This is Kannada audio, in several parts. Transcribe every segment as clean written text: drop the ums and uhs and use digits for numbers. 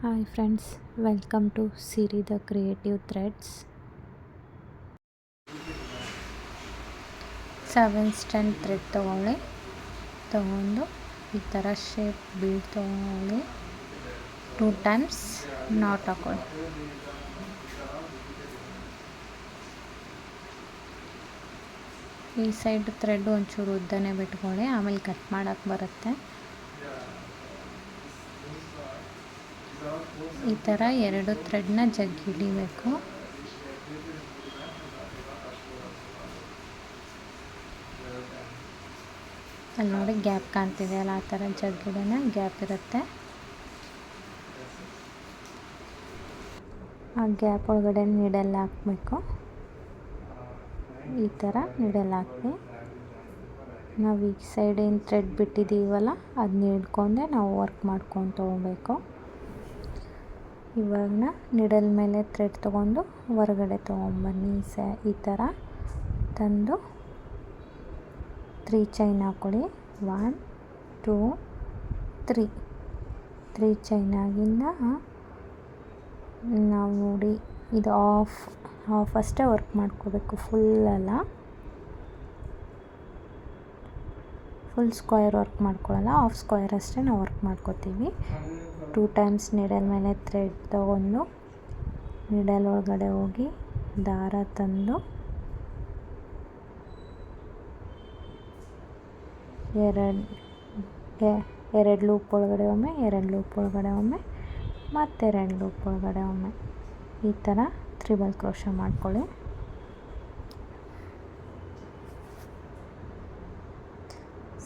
Hi friends, welcome to Siri the Creative Threads. 7 strand thread ತಗೊಂಡು ಈ ಥರ ಶೇಪ್ ಬೀಡ್ ತಗೊಳ್ಳಿ, 2 times ನಾಟ್ ಹಾಕೊಳ್ಳಿ. ಈ ಸೈಡ್ ಥ್ರೆಡ್ ಒಂಚೂರು ಉದ್ದನೇ ಬಿಟ್ಕೊಳ್ಳಿ, ಆಮೇಲೆ ಕಟ್ ಮಾಡೋಕ್ಕೆ ಬರುತ್ತೆ. ಈ ಥರ 2 ಥ್ರೆಡ್ನ ಜಗ್ಗಿ ಹಿಡಿಬೇಕು. ಅಲ್ಲಿ ನೋಡಿ ಗ್ಯಾಪ್ ಕಾಣ್ತಿದೆ ಅಲ್ಲ, ಆ ಥರ ಜಗ್ಗಿಡನ ಗ್ಯಾಪ್ ಇರುತ್ತೆ. ಆ ಗ್ಯಾಪ್ ಒಳಗಡೆ ನೀಡಲ್ ಹಾಕಬೇಕು. ಈ ಥರ ನೀಡಲ್ ಹಾಕಿ ನಾವು ಈ ಸೈಡ್ ಏನು ಥ್ರೆಡ್ ಬಿಟ್ಟಿದ್ದೀವಲ್ಲ ಅದನ್ನ ಹಿಡ್ಕೊಂಡೆ ನಾವು ವರ್ಕ್ ಮಾಡ್ಕೊಂಡು ತೊಗೊಬೇಕು. ಇವಾಗ ನಿಡಲ್ ಮೇಲೆ ಥ್ರೆಡ್ ತೊಗೊಂಡು ಹೊರಗಡೆ ತೊಗೊಂಬನ್ನಿ. ಈ ಥರ ತಂದು 3 ಚೈನ್ ಹಾಕ್ಕೊಳ್ಳಿ. 1 2 3 ಚೈನ್ ಆಗಿಂದ ನಾವು ನೋಡಿ ಇದು ಹಾಫ್ ಅಷ್ಟೇ ವರ್ಕ್ ಮಾಡ್ಕೋಬೇಕು, ಫುಲ್ ಸ್ಕ್ವೇರ್ ವರ್ಕ್ ಮಾಡ್ಕೊಳ್ಳಲ್ಲ, ಹಾಫ್ ಸ್ಕ್ವೇರ್ ಅಷ್ಟೇ ನಾವು ವರ್ಕ್ ಮಾಡ್ಕೋತೀವಿ. 2 times ನೀಡಲ್ ಮೇಲೆ ಥ್ರೆಡ್ ತೊಗೊಂಡು ನೀಡಲ್ ಒಳಗಡೆ ಹೋಗಿ ದಾರ ತಂದು ಎರಡು ಲೂಪ್ ಒಳಗಡೆ ಒಮ್ಮೆ, 2 ಲೂಪ್ ಒಳಗಡೆ ಒಮ್ಮೆ, ಮತ್ತು 2 ಲೂಪ್ ಒಳಗಡೆ ಒಮ್ಮೆ, ಈ ಥರ ತ್ರಿಬಲ್ ಕ್ರೋಶೆ ಮಾಡ್ಕೊಳ್ಳಿ.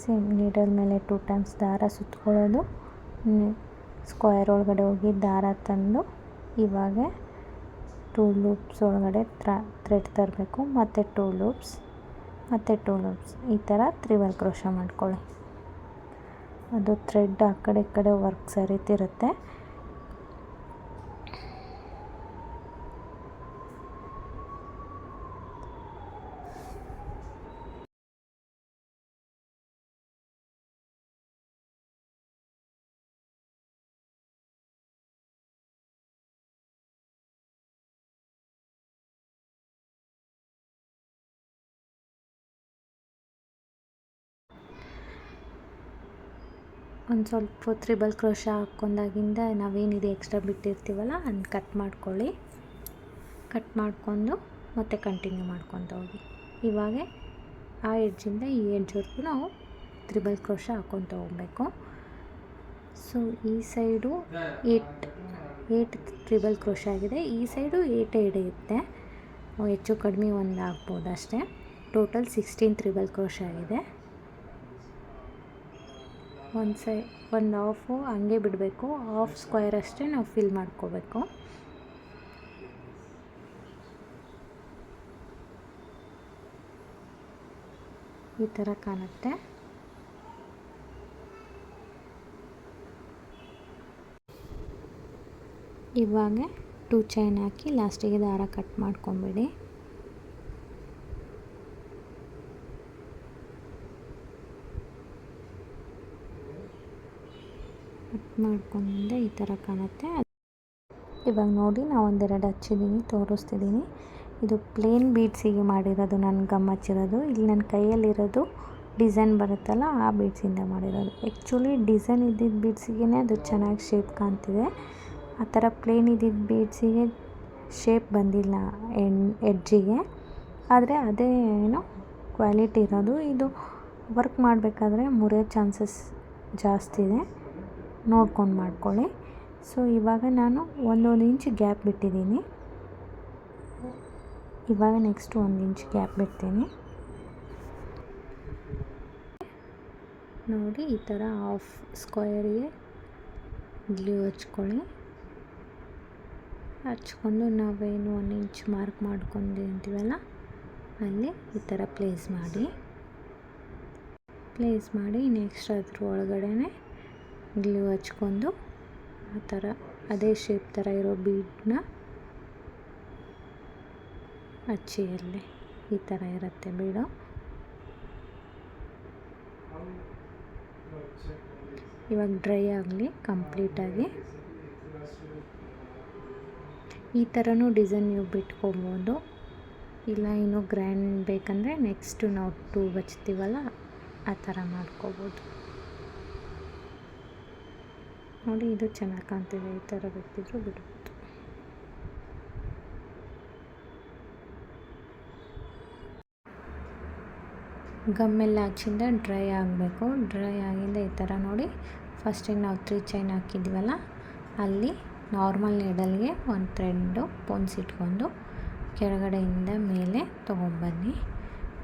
ಸೇಮ್ ನೀಡಲ್ ಮೇಲೆ 2 times ದಾರ ಸುತ್ಕೊಳ್ಳೋದು, ಸ್ಕ್ವೇರ್ ಒಳಗಡೆ ಹೋಗಿ ದಾರ ತಂದು ಇವಾಗ 2 ಲೂಪ್ಸ್ ಒಳಗಡೆ ಥ್ರೆಡ್ ತರಬೇಕು, ಮತ್ತು 2 ಲೂಪ್ಸ್, ಮತ್ತು 2 ಲೂಪ್ಸ್, ಈ ಥರ ತ್ರಿಬಲ್ ಕ್ರೋಶೆ ಮಾಡ್ಕೊಳ್ಳಿ. ಅದು ಥ್ರೆಡ್ ಆ ಕಡೆ ಈ ಕಡೆ ವರ್ಕ್ ಸರಿತಿರುತ್ತೆ. ಒಂದು ಸ್ವಲ್ಪ ತ್ರಿಬಲ್ ಕ್ರೋಶೆ ಹಾಕ್ಕೊಂಡಾಗಿಂದ ನಾವೇನಿದೆ ಎಕ್ಸ್ಟ್ರಾ ಬಿಟ್ಟಿರ್ತೀವಲ್ಲ ಅದನ್ನ ಕಟ್ ಮಾಡ್ಕೊಳ್ಳಿ. ಕಟ್ ಮಾಡಿಕೊಂಡು ಮತ್ತೆ ಕಂಟಿನ್ಯೂ ಮಾಡ್ಕೊತ ಹೋಗಿ. ಇವಾಗ ಆ ಎಡ್ಜಿಂದ ಈ ಎಡ್ಜ್ವರೆಗೂ ನಾವು ತ್ರಿಬಲ್ ಕ್ರೋಶೆ ಹಾಕ್ಕೊತ ಹೋಗಬೇಕು. ಸೊ ಈ ಸೈಡು 8 ತ್ರಿಬಲ್ ಕ್ರೋಶೆ ಆಗಿದೆ, ಈ ಸೈಡು 8 ಹಿಡಿಯುತ್ತೆ, ಹೆಚ್ಚು ಕಡಿಮೆ ಒಂದು ಆಗ್ಬೋದು ಅಷ್ಟೇ. ಟೋಟಲ್ 16 ತ್ರಿಬಲ್ ಕ್ರೋಶೆ ಆಗಿದೆ. ಒಂದು ಹಾಫು ಹಂಗೆ ಬಿಡಬೇಕು, ಹಾಫ್ ಸ್ಕ್ವೇರ್ ಅಷ್ಟೇ ನಾವು ಫಿಲ್ ಮಾಡ್ಕೋಬೇಕು. ಈ ಥರ ಕಾಣುತ್ತೆ. ಇವಾಗ 2 ಚೈನ್ ಹಾಕಿ ಲಾಸ್ಟಿಗೆ ದಾರ ಕಟ್ ಮಾಡ್ಕೊಂಬಿಡಿ. ಕಟ್ ಮಾಡ್ಕೊಂಡೆ ಈ ಥರ ಕಾಣುತ್ತೆ. ಇವಾಗ ನೋಡಿ ನಾವು ಒಂದೆರಡು ಹಚ್ಚಿದ್ದೀನಿ, ತೋರಿಸ್ತಿದ್ದೀನಿ. ಇದು ಪ್ಲೇನ್ ಬೀಡ್ಸಿಗೆ ಮಾಡಿರೋದು, ನನ್ನ ಗಮ್ ಹಚ್ಚಿರೋದು. ಇಲ್ಲಿ ನನ್ನ ಕೈಯಲ್ಲಿರೋದು ಡಿಸೈನ್ ಬರುತ್ತಲ್ಲ ಆ ಬೀಡ್ಸಿಂದ ಮಾಡಿರೋದು. ಆ್ಯಕ್ಚುಲಿ ಡಿಸೈನ್ ಇದ್ದಿದ್ದ ಬೀಡ್ಸಿಗೆ ಅದು ಚೆನ್ನಾಗಿ ಶೇಪ್ ಕಾಣ್ತಿದೆ. ಆ ಥರ ಪ್ಲೇನ್ ಇದ್ದಿದ್ದ ಬೀಡ್ಸಿಗೆ ಶೇಪ್ ಬಂದಿಲ್ಲ ಎಡ್ಜಿಗೆ, ಆದರೆ ಅದೇ ಏನೋ ಕ್ವಾಲಿಟಿ ಇರೋದು. ಇದು ವರ್ಕ್ ಮಾಡಬೇಕಾದ್ರೆ ಮುರಿಯೋ ಚಾನ್ಸಸ್ ಜಾಸ್ತಿ ಇದೆ, ನೋಡ್ಕೊಂಡು ಮಾಡ್ಕೊಳ್ಳಿ. ಸೊ ಇವಾಗ ನಾನು 1 ಇಂಚ್ ಗ್ಯಾಪ್ ಬಿಟ್ಟಿದ್ದೀನಿ. ಇವಾಗ ನೆಕ್ಸ್ಟ್ 1 ಇಂಚ್ ಗ್ಯಾಪ್ ಬಿಡ್ತೀನಿ. ನೋಡಿ ಈ ಥರ ಹಾಫ್ ಸ್ಕ್ವೇರಿಗೆ ಗ್ಲೂ ಹಚ್ಕೊಳ್ಳಿ. ಹಚ್ಕೊಂಡು ನಾವೇನು 1 ಇಂಚ್ ಮಾರ್ಕ್ ಮಾಡ್ಕೊಂಡಿರ್ತೀವಲ್ಲ ಅಲ್ಲಿ ಈ ಥರ ಪ್ಲೇಸ್ ಮಾಡಿ ನೆಕ್ಸ್ಟ್ ಅದ್ರ ಒಳಗಡೆ ಗ್ಲೂ ಹಚ್ಕೊಂಡು ಆ ಥರ ಅದೇ ಶೇಪ್ ಥರ ಇರೋ ಬೀಡನ್ನ ಹಚ್ಚಿ. ಅಲ್ಲಿ ಈ ಥರ ಇರುತ್ತೆ ಬೀಡು. ಇವಾಗ ಡ್ರೈ ಆಗಲಿ ಕಂಪ್ಲೀಟಾಗಿ. ಈ ಥರನೂ ಡಿಸೈನ್ ನೀವು ಬಿಟ್ಕೊಬೋದು. ಇಲ್ಲ ಇನ್ನೂ ಗ್ರ್ಯಾಂಡ್ ಬೇಕಂದರೆ ನೆಕ್ಸ್ಟು ನಾವು 2 ಹಚ್ತೀವಲ್ಲ ಆ ಥರ ಮಾಡ್ಕೋಬೋದು. ನೋಡಿ ಇದು ಚೆನ್ನಾಗಿ ಕಾಣ್ತಿದೆ. ಈ ಥರ ಬೇಕಿದ್ರೂ ಬಿಡ್ಬೋದು. ಗಮ್ಮೆಲ್ಲ ಹಚ್ಚಿಂದ ಡ್ರೈ ಆಗಬೇಕು. ಡ್ರೈ ಆಗಿಂದ ಈ ಥರ ನೋಡಿ ಫಸ್ಟಿಗೆ ನಾವು 3 ಚೈನ್ ಹಾಕಿದ್ವಲ್ಲ ಅಲ್ಲಿ ನಾರ್ಮಲ್ ನೀಡಲ್ಗೆ ಒಂದು ಥ್ರೆಡ್ಡು ಪೊನ್ಸಿಟ್ಕೊಂಡು ಕೆಳಗಡೆಯಿಂದ ಮೇಲೆ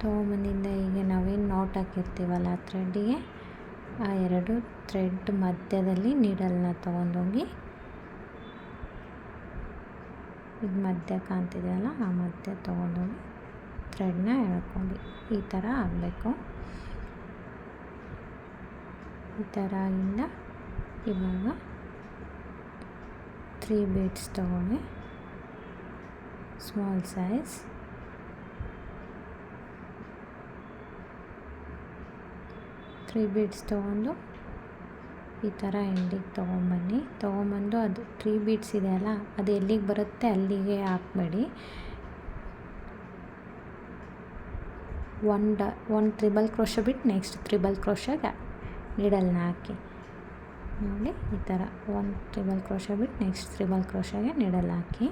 ತೊಗೊಂಬಂದಿಂದ ಈಗ ನಾವೇನು ನಾಟ್ ಹಾಕಿರ್ತೀವಲ್ಲ ಆ ಥ್ರೆಡ್ಡಿಗೆ ಆ 2 ಥ್ರೆಡ್ ಮಧ್ಯದಲ್ಲಿ ನೀಡಲ್ನ ತೊಗೊಂಡೋಗಿ ಇದು ಮಧ್ಯ ಕಾಣ್ತಿದೆಯಲ್ಲ ಆ ಮಧ್ಯ ತೊಗೊಂಡೋಗಿ ಥ್ರೆಡ್ನ ಎಳ್ಕೊಂಡು ಈ ಥರ ಆಗಬೇಕು. ಈ ಥರ ಆಗಿಂದ ಇವಾಗ 3 ಬೀಡ್ಸ್ ತೊಗೊಂಡು ಸ್ಮಾಲ್ ಸೈಜ್ 3 ಬೀಡ್ಸ್ ತೊಗೊಂಡು ಈ ಥರ ಎಂಡಿಗೆ ತೊಗೊಂಬಂದು ಅದು 3 ಬೀಡ್ಸ್ ಇದೆಯಲ್ಲ ಅದು ಎಲ್ಲಿಗೆ ಬರುತ್ತೆ ಅಲ್ಲಿಗೆ ಹಾಕಬೇಡಿ. ಒಂದು ಟ್ರಿಬಲ್ ಕ್ರೋಶ ಬಿಟ್ಟು ನೆಕ್ಸ್ಟ್ ಟ್ರಿಬಲ್ ಕ್ರೋಶಗೆ ನೀಡಲ್ನ ಹಾಕಿ ನೋಡಿ ಈ ಥರ 1 ಟ್ರಿಬಲ್ ಕ್ರೋಶ ಬಿಟ್ಟು ನೆಕ್ಸ್ಟ್ ಟ್ರಿಬಲ್ ಕ್ರೋಶಗೆ ನೀಡಲ್ ಹಾಕಿ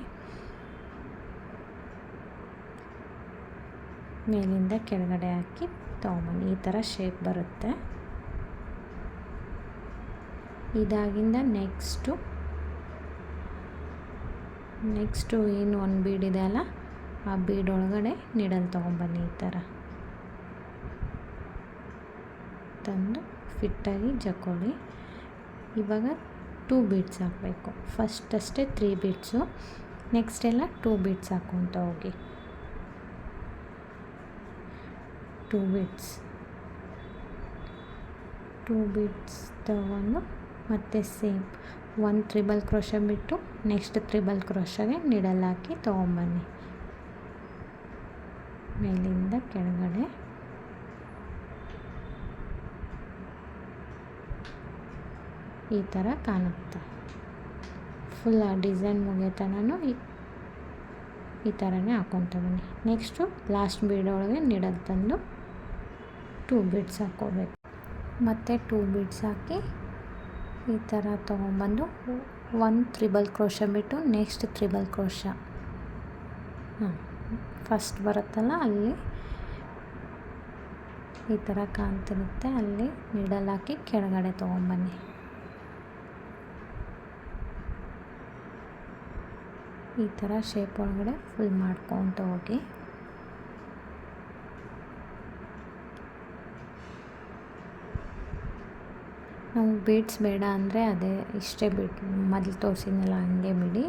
ಮೇಲಿಂದ ಕೆಳಗಡೆ ಹಾಕಿ ತೊಗೊಂಬನ್ನಿ. ಈ ಥರ ಶೇಪ್ ಬರುತ್ತೆ. ಇದಾಗಿಂದ ನೆಕ್ಸ್ಟು ಏನು ಒಂದು ಬೀಡ್ ಇದೆ ಅಲ್ಲ ಆ ಬೀಡ್ ಒಳಗಡೆ ನೀಡಲ್ ತೊಗೊಂಬನ್ನಿ. ಈ ಥರ ತಂದು ಫಿಟ್ಟಾಗಿ ಜಕ್ಕೊಳ್ಳಿ. ಇವಾಗ 2 ಬೀಡ್ಸ್ ಹಾಕಬೇಕು. ಫಸ್ಟಷ್ಟೇ 3 ಬೀಡ್ಸು, ನೆಕ್ಸ್ಟ್ ಎಲ್ಲ 2 ಬೀಡ್ಸ್ ಹಾಕ್ಕೊತ ಹೋಗಿ. 2 ಬೀಡ್ಸ್ ತಗೊಂಡು ಮತ್ತೆ ಸೇಮ್ 1 ಟ್ರಿಬಲ್ ಕ್ರೋಶ ಬಿಟ್ಟು ನೆಕ್ಸ್ಟ್ ಟ್ರಿಬಲ್ ಕ್ರೋಶಗೆ ನೀಡಲ್ ಹಾಕಿ ತೊಗೊಂಬನ್ನಿ. ಮೇಲಿಂದ ಕೆಳಗಡೆ ಈ ಥರ ಕಾಣುತ್ತೆ. ಫುಲ್ ಆ ಡಿಸೈನ್ ಮುಗಿಯೋ ತನಕ ಈ ಥರನೇ ಹಾಕ್ಕೊತ ಬನ್ನಿ. ನೆಕ್ಸ್ಟು ಲಾಸ್ಟ್ ಬೀಡ್ ಒಳಗೆ ನೀಡಲ್ ತಂದು 2 ಬೀಡ್ಸ್ ಹಾಕ್ಕೋಬೇಕು. ಮತ್ತು 2 ಬೀಡ್ಸ್ ಹಾಕಿ ಈ ಥರ ತೊಗೊಂಬಂದು 1 ಟ್ರಿಬಲ್ ಕ್ರೋಶ ಬಿಟ್ಟು ನೆಕ್ಸ್ಟ್ ಟ್ರಿಬಲ್ ಕ್ರೋಶ ಫಸ್ಟ್ ಬರುತ್ತಲ್ಲ ಅಲ್ಲಿ ಈ ಥರ ಕಾಣ್ತಿರುತ್ತೆ ಅಲ್ಲಿ ನೀಡಲ್ ಹಾಕಿ ಕೆಳಗಡೆ ತೊಗೊಂಬನ್ನಿ. ಈ ಥರ ಶೇಪ್ ಒಳಗಡೆ ಫುಲ್ ಮಾಡ್ಕೊತ ಹೋಗಿ. ನಮಗೆ ಬೀಡ್ಸ್ ಬೇಡ ಅಂದರೆ ಅದೇ ಇಷ್ಟೇ ಬಿಟ್ಟು ಮೊದಲು ತೋರಿಸಿದ್ನಲ್ಲ ಹಂಗೆ ಬಿಡಿ.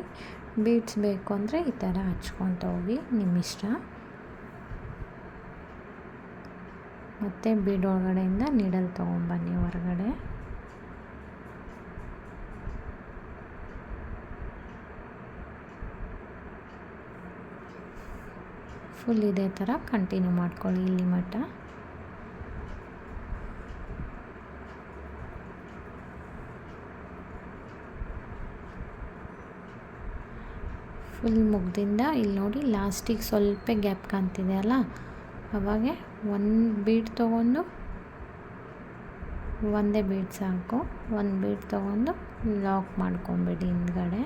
ಬೀಡ್ಸ್ ಬೇಕು ಅಂದರೆ ಈ ಥರ ಹಚ್ಕೊತ ಹೋಗಿ ನಿಮ್ಮ ಇಷ್ಟ. ಮತ್ತು ಬೀಡ್ ಒಳಗಡೆಯಿಂದ ನೀಡಲ್ ತೊಗೊಂಬನ್ನಿ ಹೊರಗಡೆ. ಫುಲ್ ಇದೇ ಥರ ಕಂಟಿನ್ಯೂ ಮಾಡ್ಕೊಳ್ಳಿ ಇಲ್ಲಿ ಮಟ್ಟ. ಫುಲ್ ಮುಗ್ದಿಂದ ಇಲ್ಲಿ ನೋಡಿ ಲಾಸ್ಟಿಗೆ ಸ್ವಲ್ಪ ಗ್ಯಾಪ್ ಕಾಣ್ತಿದೆ ಅಲ್ಲ ಅವಾಗೆ 1 ಬೀಡ್ ತೊಗೊಂಡು ಒಂದೇ ಬೀಡ್ ಸಾಕು. 1 ಬೀಡ್ ತೊಗೊಂಡು ಲಾಕ್ ಮಾಡ್ಕೊಂಬಿಡಿ. ಹಿಂದ್ಗಡೆ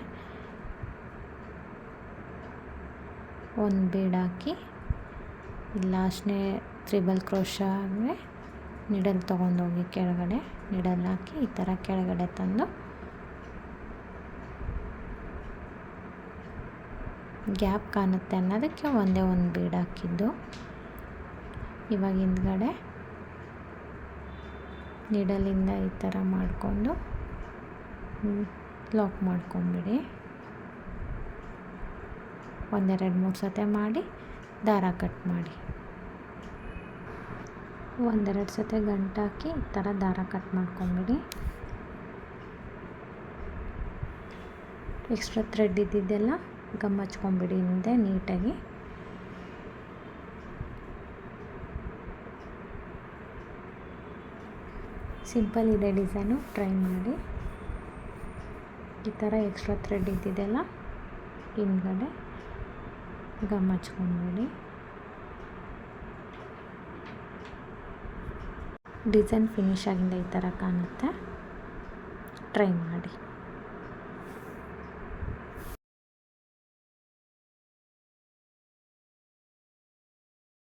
1 ಬೀಡ್ ಹಾಕಿ ಲಾಸ್ಟ್ನೇ ಟ್ರಿಬಲ್ ಕ್ರೋಶಾಗೆ ನಿಡಲ್ ತೊಗೊಂಡೋಗಿ ಕೆಳಗಡೆ ನಿಡಲ್ ಹಾಕಿ ಈ ಥರ ಕೆಳಗಡೆ ತಂದು ಗ್ಯಾಪ್ ಕಾಣುತ್ತೆ ಅನ್ನೋದಕ್ಕೆ ಒಂದೇ 1 ಬೀಡ್ ಹಾಕಿದ್ದು. ಇವಾಗ ಹಿಂದ್ಗಡೆ ನಿಡಲಿಂದ ಈ ಥರ ಮಾಡಿಕೊಂಡು ಲಾಕ್ ಮಾಡ್ಕೊಂಬಿಡಿ. 1-2-3 ಸತಿ ಮಾಡಿ ದಾರ ಕಟ್ ಮಾಡಿ. 1-2 ಸತಿ ಗಂಟು ಹಾಕಿ ಈ ಥರ ದಾರ ಕಟ್ ಮಾಡ್ಕೊಂಬಿಡಿ. ಎಕ್ಸ್ಟ್ರಾ ಥ್ರೆಡ್ ಇದ್ದಿದ್ದೆಲ್ಲ ಗಮ್ ಹಚ್ಕೊಂಬಿಡಿ ಹಿಂದೆ ನೀಟಾಗಿ. ಸಿಂಪಲ್ ಇದೆ ಡಿಸೈನು, ಟ್ರೈ ಮಾಡಿ. ಈ ಥರ ಎಕ್ಸ್ಟ್ರಾ ಥ್ರೆಡ್ ಇದ್ದಿದ್ದೆಲ್ಲ ಹಿಂದ್ಗಡೆ ಗಮ್ ಹಚ್ಕೊಂಡ್ಬಿಡಿ. ಡಿಸೈನ್ ಫಿನಿಶ್ ಆಗಿಂದ ಈ ಥರ ಕಾಣುತ್ತೆ. ಟ್ರೈ ಮಾಡಿ.